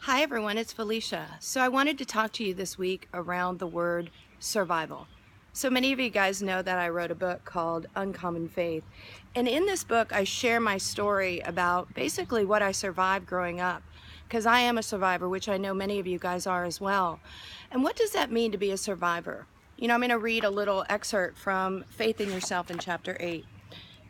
Hi everyone, it's Felicia. So I wanted to talk to you this week around the word survival. So many of you guys know that I wrote a book called Uncommon Faith. And in this book, I share my story about basically what I survived growing up, because I am a survivor, which I know many of you guys are as well. And what does that mean to be a survivor? You know, I'm going to read a little excerpt from Faith in Yourself in chapter 8.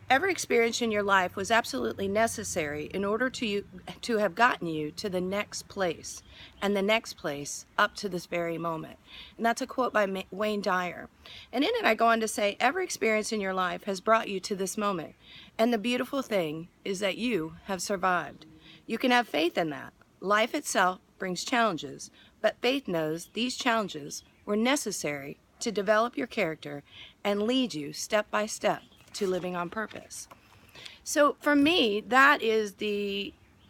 Every experience in your life was absolutely necessary in order to have gotten you to the next place and the next place up to this very moment. And that's a quote by Wayne Dyer. And in it I go on to say, every experience in your life has brought you to this moment. And the beautiful thing is that you have survived. You can have faith in that. Life itself brings challenges, but faith knows these challenges were necessary to develop your character and lead you step by step to living on purpose. So for me, that is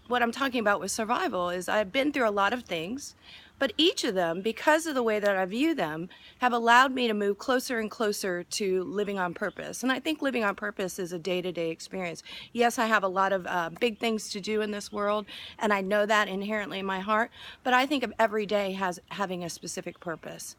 what I'm talking about with survival. Is I've been through a lot of things, but each of them, because of the way that I view them, have allowed me to move closer and closer to living on purpose. And I think living on purpose is a day-to-day experience. Yes, I have a lot of big things to do in this world, and I know that inherently in my heart, but I think of every day as having a specific purpose.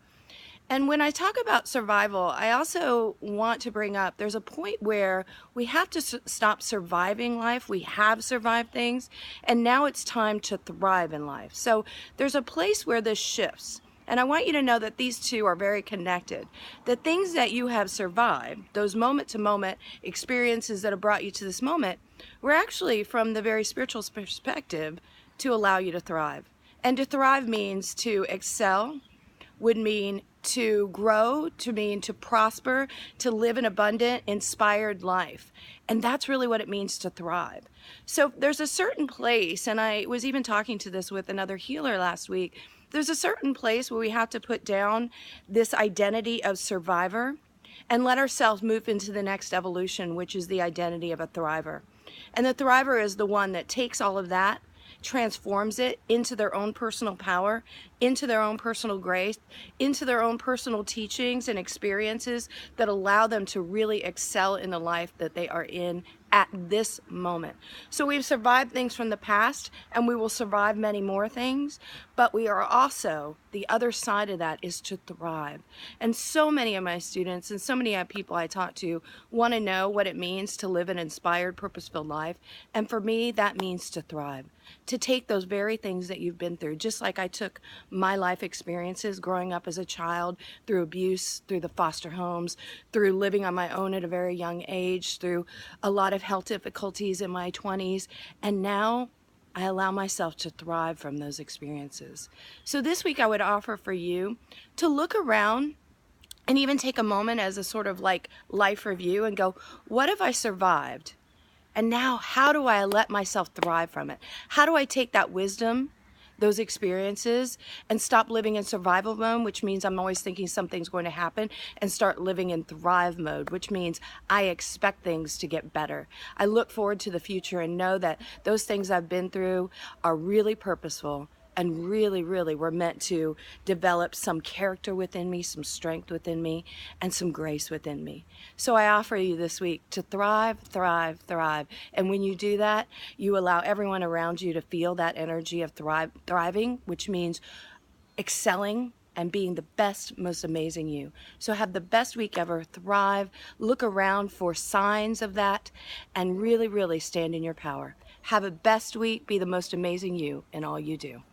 And when I talk about survival, I also want to bring up there's a point where we have to stop surviving life. We have survived things, and now it's time to thrive in life. So there's a place where this shifts. And I want you to know that these two are very connected. The things that you have survived, those moment-to-moment experiences that have brought you to this moment, were actually from the very spiritual perspective to allow you to thrive. And to thrive means to excel, would mean to grow, to mean to prosper, to live an abundant, inspired life. And that's really what it means to thrive. So there's a certain place, and I was even talking to this with another healer last week, there's a certain place where we have to put down this identity of survivor and let ourselves move into the next evolution, which is the identity of a thriver. And the thriver is the one that takes all of that, transforms it into their own personal power, into their own personal grace, into their own personal teachings and experiences that allow them to really excel in the life that they are in at this moment. So we've survived things from the past, and we will survive many more things, but we are also, the other side of that is to thrive. And so many of my students and so many people I talk to want to know what it means to live an inspired, purpose-filled life. And for me, that means to thrive, to take those very things that you've been through, just like I took my life experiences growing up as a child, through abuse, through the foster homes, through living on my own at a very young age, through a lot of health difficulties in my 20s, and now I allow myself to thrive from those experiences. So this week I would offer for you to look around and even take a moment as a sort of like life review and go, what have I survived? And now how do I let myself thrive from it? How do I take that wisdom, those experiences, and stop living in survival mode, which means I'm always thinking something's going to happen, and start living in thrive mode, which means I expect things to get better. I look forward to the future and know that those things I've been through are really purposeful and really, really were meant to develop some character within me, some strength within me, and some grace within me. So I offer you this week to thrive, thrive, thrive. And when you do that, you allow everyone around you to feel that energy of thriving, which means excelling and being the best, most amazing you. So have the best week ever, thrive, look around for signs of that, and really, really stand in your power. Have a best week, be the most amazing you in all you do.